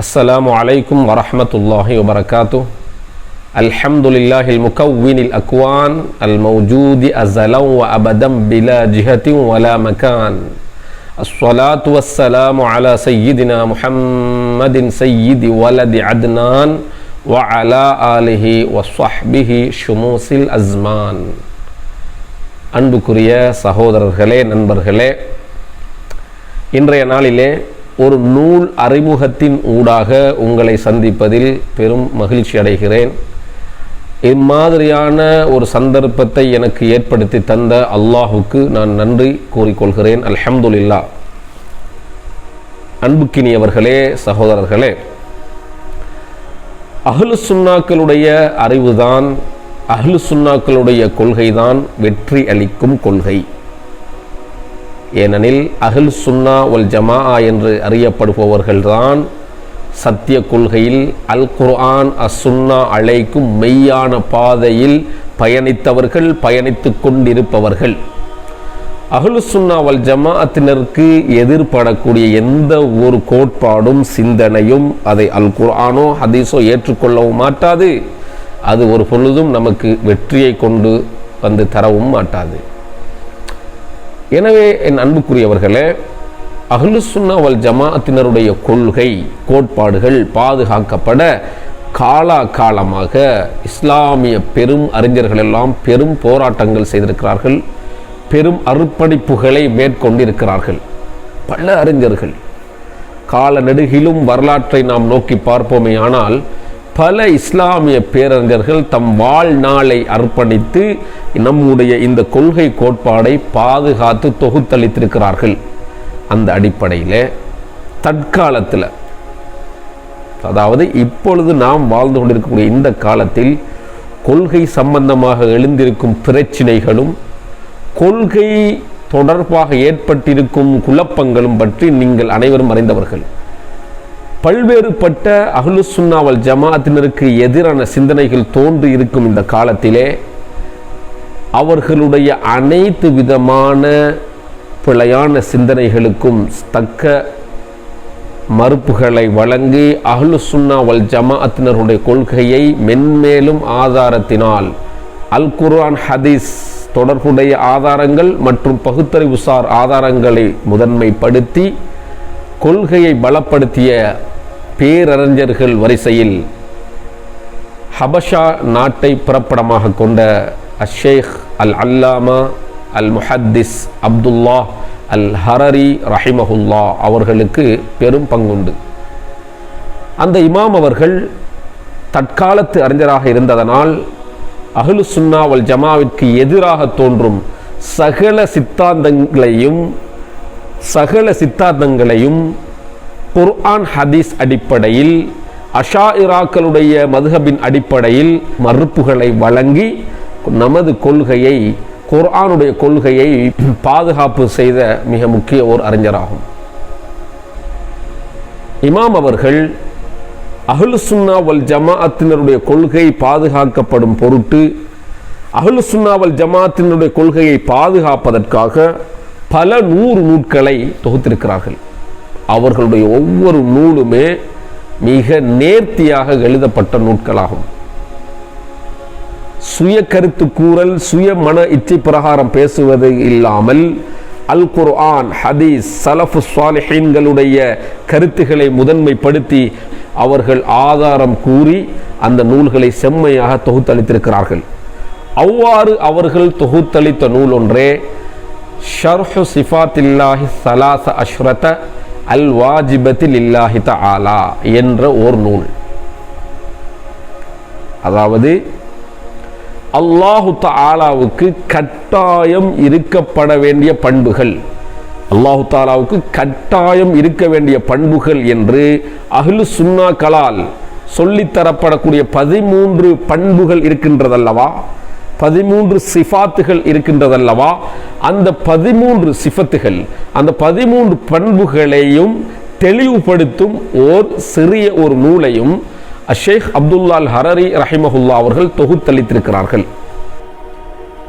السلام عليكم ورحمة الله وبركاته. الحمد لله المكون الأكوان الموجود أزلا وأبدا بلا جهة ولا مكان. الصلاة والسلام على سيدنا محمد سيد ولد عدنان وعلى آله وصحبه شموس الأزمان. அன்புக்குரிய சகோதரர்களே, நண்பர்களே, இன்றைய நாளிலே ஒரு நூல் அறிமுகத்தின் ஊடாக உங்களை சந்திப்பதில் பெரும் மகிழ்ச்சி அடைகிறேன். இம்மாதிரியான ஒரு சந்தர்ப்பத்தை எனக்கு ஏற்படுத்தி தந்த அல்லாஹுக்கு நான் நன்றி கூறிக்கொள்கிறேன். அல்ஹம்துலில்லாஹ். அன்புக்கினியவர்களே, சகோதரர்களே, அஹ்லு சுன்னாக்களுடைய அறிவுதான், அஹ்லு சுன்னாக்களுடைய கொள்கைதான் வெற்றி அளிக்கும் கொள்கை. ஏனெனில் அஹ்லு சுன்னா வல் ஜமாஆ என்று அறியப்படுபவர்கள்தான் சத்திய கொள்கையில் அல் குர்ஆன் அசுன்னா அழைக்கும் மெய்யான பாதையில் பயணித்தவர்கள், பயணித்து கொண்டிருப்பவர்கள். அஹ்லு சுன்னா வல் ஜமாஅத்தினருக்கு எதிர்படக்கூடிய எந்த ஒரு கோட்பாடும் சிந்தனையும் அதை அல் குர்ஆனோ ஹதீஸோ ஏற்றுக்கொள்ளவும் மாட்டாது. அது ஒரு பொழுதும் நமக்கு வெற்றியை கொண்டு வந்து தரவும் மாட்டாது. எனவே என் அன்புக்குரியவர்களே, அஹ்லு சுன்னா வல் ஜமாஅத்தினருடைய கொள்கை கோட்பாடுகள் பாதுகாக்கப்பட காலகாலமாக இஸ்லாமிய பெரும் அறிஞர்கள் எல்லாம் பெரும் போராட்டங்கள் செய்திருக்கிறார்கள், பெரும் அர்ப்பணிப்புகளை மேற்கொண்டிருக்கிறார்கள். பல அறிஞர்கள் கால நெடுகிலும் வரலாற்றை நாம் நோக்கி பார்ப்போமே ஆனால் பல இஸ்லாமிய பேரறிஞர்கள் தம் வாழ்நாளை அர்ப்பணித்து நம்முடைய இந்த கொள்கை கோட்பாடை பாதுகாத்து தொகுத்தளித்திருக்கிறார்கள். அந்த அடிப்படையில் தற்காலத்தில், அதாவது இப்பொழுது நாம் வாழ்ந்து கொண்டிருக்கக்கூடிய இந்த காலத்தில் கொள்கை சம்பந்தமாக எழுந்திருக்கும் பிரச்சினைகளும் கொள்கை தொடர்பாக ஏற்பட்டிருக்கும் குழப்பங்களும் பற்றி நீங்கள் அனைவரும் அறிந்தவர்கள். பல்வேறுபட்ட அஹ்லு சுன்னா வல் ஜமாஅத்தினருக்கு எதிரான சிந்தனைகள் தோன்றி இருக்கும் இந்த காலத்திலே அவர்களுடைய அனைத்து விதமான பிழையான சிந்தனைகளுக்கும் தக்க மறுப்புகளை வழங்கி அஹ்லு சுன்னா வல் ஜமாஅத்தினருடைய கொள்கையை மென்மேலும் ஆதாரத்தினால் அல் குர்ஆன் ஹதீஸ் தொடர்புடைய ஆதாரங்கள் மற்றும் பகுத்தறிவுசார் ஆதாரங்களை முதன்மைப்படுத்தி கொள்கையை பலப்படுத்திய பேரறிஞர்கள் வரிசையில் ஹபஷா நாட்டை புறப்படமாக கொண்ட அஷேக் அல் அல்லாமா அல் முஹத்திஸ் அப்துல்லாஹ் அல் ஹரரி ரஹிமஹுல்லா அவர்களுக்கு பெரும் பங்குண்டு. அந்த இமாம் அவர்கள் தற்காலத்து அறிஞராக இருந்ததனால் அஹ்லு சுன்னா வல் ஜமாவிற்கு எதிராக தோன்றும் சகல சித்தாந்தங்களையும் குர்ஆன் ஹதீஸ் அடிப்படையில் அஷாயிராக்களுடைய மதுஹபின் அடிப்படையில் மறுப்புகளை வழங்கி நமது கொள்கையை, குர்ஆனுடைய கொள்கையை பாதுகாப்பு செய்த மிக முக்கிய ஓர் அறிஞராகும். இமாம் அவர்கள் அஹ்லு சுன்னா வல் ஜமாஅத்தினருடைய கொள்கை பாதுகாக்கப்படும் பொருட்டு அஹ்லு சுன்னா வல் ஜமாஅத்தினருடைய கொள்கையை பாதுகாப்பதற்காக பல 100 நூல்களை தொகுத்திருக்கிறார்கள். அவர்களுடைய ஒவ்வொரு நூலுமே மிக நேர்த்தியாக எழுதப்பட்ட நூல்களாகும். சுய கருத்து கூறல், சுய மன இச்சை பிரகாரம் பேசுவது இல்லாமல் அல் குர்ஆன் ஹதீஸ் சலஃபு ஸாலிஹீன்களுடைய கருத்துக்களை முதன்மைப்படுத்தி அவர்கள் ஆதாரம் கூறி அந்த நூல்களை செம்மையாக தொகுத்தளித்திருக்கிறார்கள். அவ்வாறு அவர்கள் தொகுத்தளித்த நூல் ஒன்றே ஷர்ஹு சிஃபாத்தில்லாஹி ஸலாஸ அஷ்ரத அல் வாஜிபத்தி லில்லாஹி தஆலா என்ற ஓர் நூல். அதாவது அல்லாஹு தஆலாவுக்கு கட்டாயம் இருக்கப்பட வேண்டிய பண்புகள், அல்லாஹு தஆலாவுக்கு கட்டாயம் இருக்க வேண்டிய பண்புகள் என்று அஹ்லு சுன்னாக்களால் சொல்லித்தரப்படக்கூடிய 13 பண்புகள் இருக்கின்றதல்லவா, 13 சிஃபாத்துகள் இருக்கின்றதல்லவா, அந்த 13 சிஃபத்துகள், அந்த 13 பண்புகளையும் தெளிவுபடுத்தும் ஓர் சிறிய ஒரு நூலையும் அஷேக் அப்துல்லா அல் ஹரரி ரஹிமஹுல்லா அவர்கள் தொகுத்தளித்திருக்கிறார்கள்.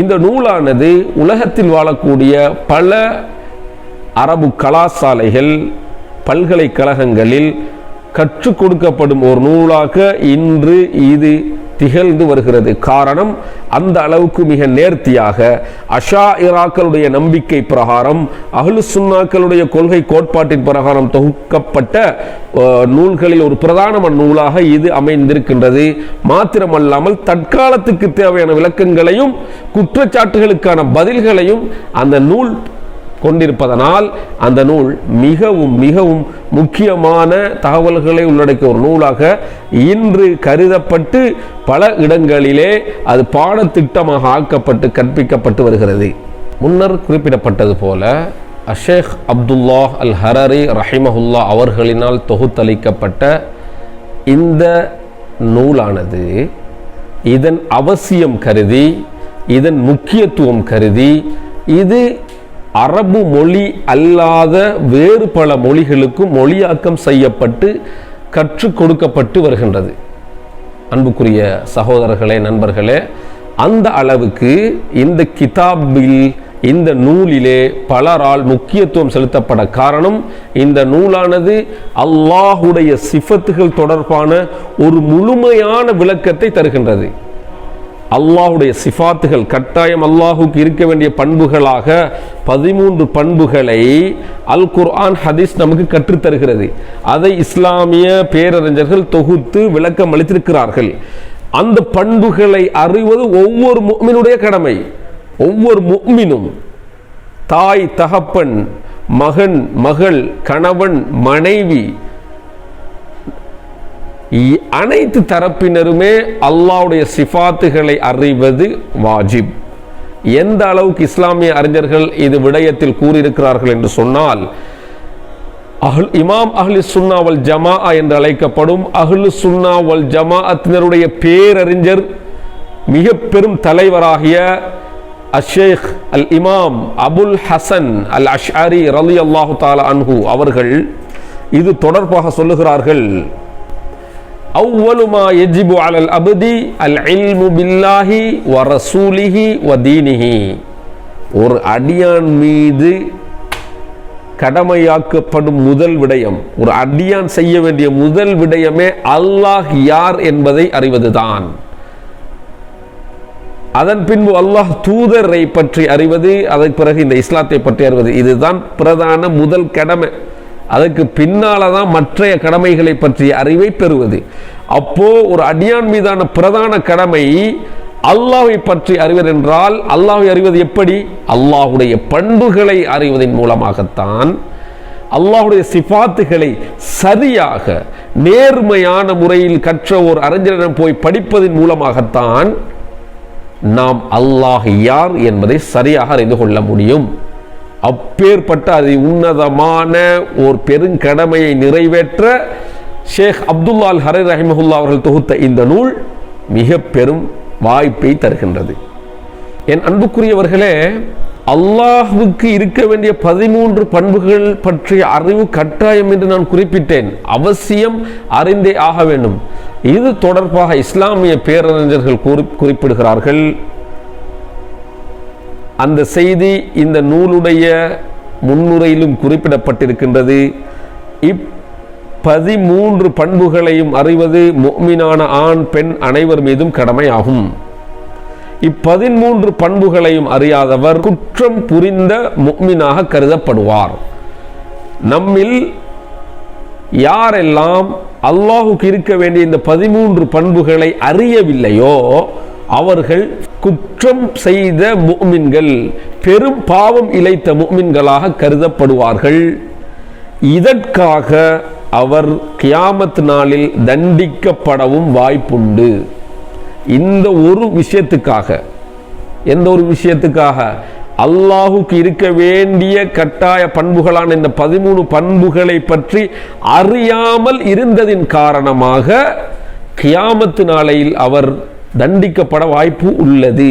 இந்த நூலானது உலகத்தில் வாழக்கூடிய பல அரபு கலாசாலைகள், பல்கலைக்கழகங்களில் கற்றுக் கொடுக்கப்படும் ஒரு நூலாக இன்று இது திகழ்ந்து வருகிறது. காரணம், அந்த அளவுக்கு மிக நேர்த்தியாக அஷாயிராக்களுடைய நம்பிக்கை பிரகாரம், அஹ்லு சுன்னாக்களுடைய கொள்கை கோட்பாட்டின் பிரகாரம் தொகுக்கப்பட்ட நூல்களில் ஒரு பிரதான நூலாக இது அமைந்திருக்கின்றது. மாத்திரமல்லாமல் தற்காலத்துக்கு தேவையான விளக்கங்களையும் குற்றச்சாட்டுகளுக்கான பதில்களையும் அந்த நூல் கொண்டிருப்பதனால் அந்த நூல் மிகவும் மிகவும் முக்கியமான தகவல்களை உள்ளடக்கிய ஒரு நூலாக இன்று கருதப்பட்டு பல இடங்களிலே அது பாடத்திட்டமாக ஆக்கப்பட்டு கற்பிக்கப்பட்டு வருகிறது. முன்னர் குறிப்பிடப்பட்டது போல ஷேக் அப்துல்லாஹ் அல் ஹரரி ரஹிமஹுல்லா அவர்களினால் தொகுத்தளிக்கப்பட்ட இந்த நூலானது இதன் அவசியம் கருதி, இதன் முக்கியத்துவம் கருதி, இது அரபு மொழி அல்லாத வேறு பல மொழிகளுக்கும் மொழியாக்கம் செய்யப்பட்டு கற்றுக் கொடுக்கப்பட்டு வருகின்றது. அன்புக்குரிய சகோதரர்களே, நண்பர்களே, அந்த அளவுக்கு இந்த கிதாபில், இந்த நூலிலே பலரால் முக்கியத்துவம் செலுத்தப்பட காரணம், இந்த நூலானது அல்லாஹுடைய சிஃபத்துகள் தொடர்பான ஒரு முழுமையான விளக்கத்தை தருகின்றது. அல்லாஹுடைய சிஃபாத்துகள் கட்டாயம் அல்லாஹுக்கு இருக்க வேண்டிய பண்புகளாக 13 பண்புகளை அல் குர்ஆன் ஹதீஸ் நமக்கு கற்றுத்தருகிறது. அதை இஸ்லாமிய பேரறிஞர்கள் தொகுத்து விளக்கம் அளித்திருக்கிறார்கள். அந்த பண்புகளை அறிவது ஒவ்வொரு முஃமினுடைய கடமை. ஒவ்வொரு முஃமினும் தாய், தகப்பன், மகன், மகள், கணவன், மனைவி, அனைத்து தரப்பினருமே அல்லாஹ்வுடைய சிஃபாத்துகளை அறிவது வாஜிப். எந்த அளவுக்கு இஸ்லாமிய அறிஞர்கள் இது விடயத்தில் கூறியிருக்கிறார்கள் என்று சொன்னால், இமாம் அஹ்லு சுன்னா வல் ஜமாஅ என்று அழைக்கப்படும் அஹ்லு சுன்னா வல் ஜமாஅத்தினருடைய பேரறிஞர், மிக பெரும் தலைவராகிய அஷேக் அல் இமாம் அபுல் ஹசன் அல் அஷ்அரி ரலியல்லாஹு தஆலா அன்ஹு அவர்கள் இது தொடர்பாக சொல்லுகிறார்கள், அவ்வலு மா யஜிபு அலல் அப்தி அல் இல்மு பில்லாஹி வ ரசூலிஹி வ தீனிஹி. ஒரு அடியான் மீது கடமையாக்கப்படும் முதல் விடயம், ஒரு அடியான் செய்ய வேண்டிய முதல் விடயமே அல்லாஹ் யார் என்பதை அறிவதுதான். அதன் பின்பு அல்லாஹ் தூதரை பற்றி அறிவது, அதற்கு பிறகு இந்த இஸ்லாத்தை பற்றி அறிவது. இதுதான் பிரதான முதல் கடமை. அதற்கு பின்னால்தான் மற்றைய கடமைகளை பற்றிய அறிவை பெறுவது. அப்போ ஒரு அடியான் மீதான பிரதான கடமை அல்லாஹ்வை பற்றி அறிவது என்றால், அல்லாஹ்வை அறிவது எப்படி? அல்லாஹ்வுடைய பண்புகளை அறிவதன் மூலமாகத்தான், அல்லாஹ்வுடைய சிஃபாத்துகளை சரியாக நேர்மையான முறையில் கற்ற ஒரு அறிஞரிடம் போய் படிப்பதன் மூலமாகத்தான் நாம் அல்லாஹ் யார் என்பதை சரியாக அறிந்து கொள்ள முடியும். அப்பேற்பட்ட அது உன்னதமான ஒரு பெருங்கடமையை நிறைவேற்ற ஷேக் அப்துல்லா அல் ஹரரி ரஹிமஹுல்லா அவர்கள் தொகுத்த இந்த நூல் மிக பெரும் வாய்ப்பை தருகின்றது. என் அன்புக்குரியவர்களே, அல்லாஹ்வுக்கு இருக்க வேண்டிய 13 பண்புகள் பற்றிய அறிவு கட்டாயம் என்று நான் குறிப்பிட்டேன். அவசியம் அறிந்தே ஆக வேண்டும். இது தொடர்பாக இஸ்லாமிய பேரறிஞர்கள் குறிப்பிடுகிறார்கள். அந்த செய்தி இந்த நூலுடைய முன்னுரையிலும் குறிப்பிடப்பட்டிருக்கின்றது. 13 பண்புகளையும் அறிவது முஃமினான ஆண், பெண் அனைவர் மீதும் கடமையாகும். 13 பண்புகளையும் அறியாதவர் குற்றம் புரிந்த முஃமினாக கருதப்படுவார். நம்மில் யாரெல்லாம் அல்லாஹுக்கு இருக்க வேண்டிய இந்த 13 பண்புகளை அறியவில்லையோ அவர்கள் குற்றம் செய்த முஃமின்கள், பெரும் பாவம் இழைத்த முஃமின்களாக கருதப்படுவார்கள். இதற்காக அவர் கியாமத் நாளில் தண்டிக்கப்படவும் வாய்ப்புண்டு. இந்த ஒரு விஷயத்துக்காக, எந்த ஒரு விஷயத்துக்காக? அல்லாஹுக்கு இருக்க வேண்டிய கட்டாய பண்புகளான இந்த 13 பண்புகளை பற்றி அறியாமல் இருந்ததின் காரணமாக கியாமத் நாளையில் அவர் தண்டிக்கப்பட வாய்ப்பு உள்ளது.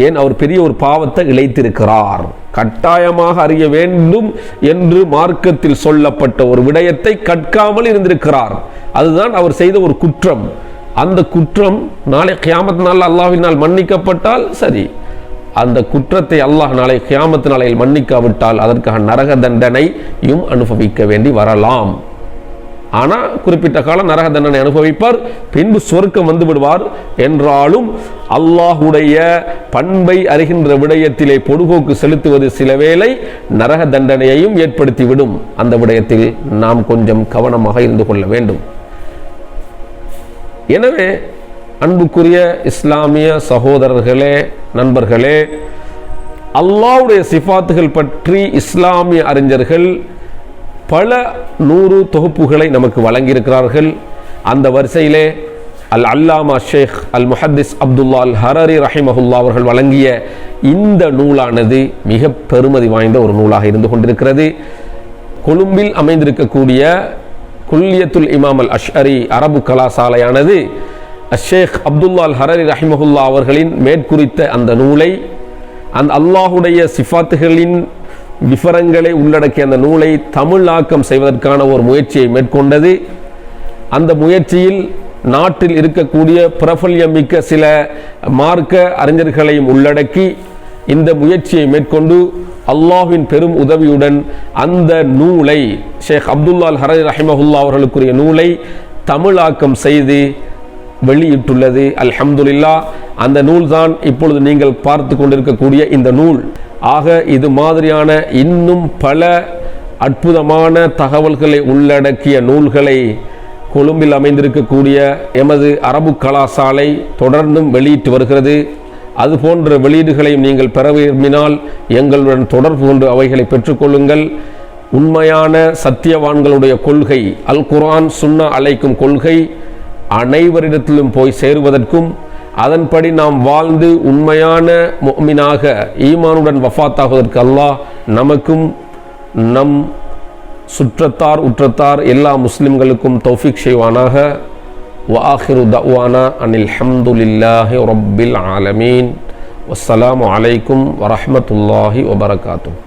ஏன்? அவர் பெரிய ஒரு பாவத்தை இழைத்திருக்கிறார். கட்டாயமாக அறிய வேண்டும் என்று மார்க்கத்தில் சொல்லப்பட்ட ஒரு விடயத்தை கற்காமல் இருந்திருக்கிறார். அதுதான் அவர் செய்த ஒரு குற்றம். அந்த குற்றம் நாளை கியாமத் நாள் அல்லாஹ்வினால் மன்னிக்கப்பட்டால் சரி, அந்த குற்றத்தை அல்லாஹ் நாளை கியாமத் நாளையில் மன்னிக்காவிட்டால் அதற்காக நரக தண்டனையும் அனுபவிக்க வேண்டி வரலாம். ஆனால் குறிப்பிட்ட காலம் நரக தண்டனை அனுபவிப்பார், பின்பு சொர்க்கம் வந்து விடுவார். என்றாலும் அல்லாஹுடைய பண்பை அறிகின்ற விடயத்திலே பொடுகோக்கு செலுத்துவது சில வேளை நரக தண்டனையையும் ஏற்படுத்திவிடும். அந்த விடயத்தில் நாம் கொஞ்சம் கவனமாக இருந்து கொள்ள வேண்டும். எனவே அன்புக்குரிய இஸ்லாமிய சகோதரர்களே, நண்பர்களே, அல்லாஹ்வுடைய சிஃபாத்துகள் பற்றி இஸ்லாமிய அறிஞர்கள் பல 100 தொகுப்புகளை நமக்கு வழங்கியிருக்கிறார்கள். அந்த வரிசையிலே அல்லாமா ஷேக் அல் முஹத்திஸ் அப்துல்லா அல் ஹரரி ரஹிமஹுல்லா அவர்கள் வழங்கிய இந்த நூலானது மிக பெருமதி வாய்ந்த ஒரு நூலாக இருந்து கொண்டிருக்கிறது. கொழும்பில் அமைந்திருக்கக்கூடிய குல்லியத்துல் இமாம் அல் அஷ்அரி அரபு கலாசாலையானது ஷேக் அப்துல்லா அல் ஹரரி ரஹிமஹுல்லா அவர்களின் மேற்குறித்த அந்த நூலை, அந்த அல்லாஹுடைய சிஃபாத்துகளின் விவரங்களை உள்ளடக்கிய அந்த நூலை தமிழாக்கம் செய்வதற்கான ஒரு முயற்சியை மேற்கொண்டது. அந்த முயற்சியில் நாட்டில் இருக்கக்கூடிய பிரபல்யமிக்க சில மார்க்க அறிஞர்களையும் உள்ளடக்கி இந்த முயற்சியை மேற்கொண்டு அல்லாஹ்வின் பெரும் உதவியுடன் அந்த நூலை, ஷேக் அப்துல்லா அல் ஹரரி ரஹிமஹுல்லா அவர்களுக்குரிய நூலை தமிழாக்கம் செய்து வெளியிட்டுள்ளது. அல்ஹம்துலில்லாஹ். அந்த நூல்தான் இப்பொழுது நீங்கள் பார்த்து கொண்டிருக்கக்கூடிய இந்த நூல். ஆக இது மாதிரியான இன்னும் பல அற்புதமான தகவல்களை உள்ளடக்கிய நூல்களை கொழும்பில் அமைந்திருக்கக்கூடிய எமது அரபு கலாசாலை தொடர்ந்தும் வெளியிட்டு வருகிறது. அதுபோன்ற வெளியீடுகளையும் நீங்கள் பெற விரும்பினால் எங்களுடன் தொடர்பு கொண்டு அவைகளை பெற்றுக்கொள்ளுங்கள். உண்மையான சத்தியவான்களுடைய கொள்கை, அல் குர்ஆன் சுன்னா அழைக்கும் கொள்கை அனைவரிடத்திலும் போய் சேருவதற்கும், அதன்படி நாம் வாழ்ந்து உண்மையான முஃமினாக ஈமானுடன் வஃபாத்தாகுவதற்கு அல்லாஹ் நமக்கும் நம் சுற்றத்தார் உற்றத்தார் எல்லா முஸ்லிம்களுக்கும் தௌஃபீக் செய்வானாக. வஆஹிரு தஅவானா அனில் ஹம்துலில்லாஹி ரப்பில் ஆலமீன். வஸ்ஸலாமு அலைக்கும் வரஹ்மத்துல்லாஹி வபரகாத்துஹு.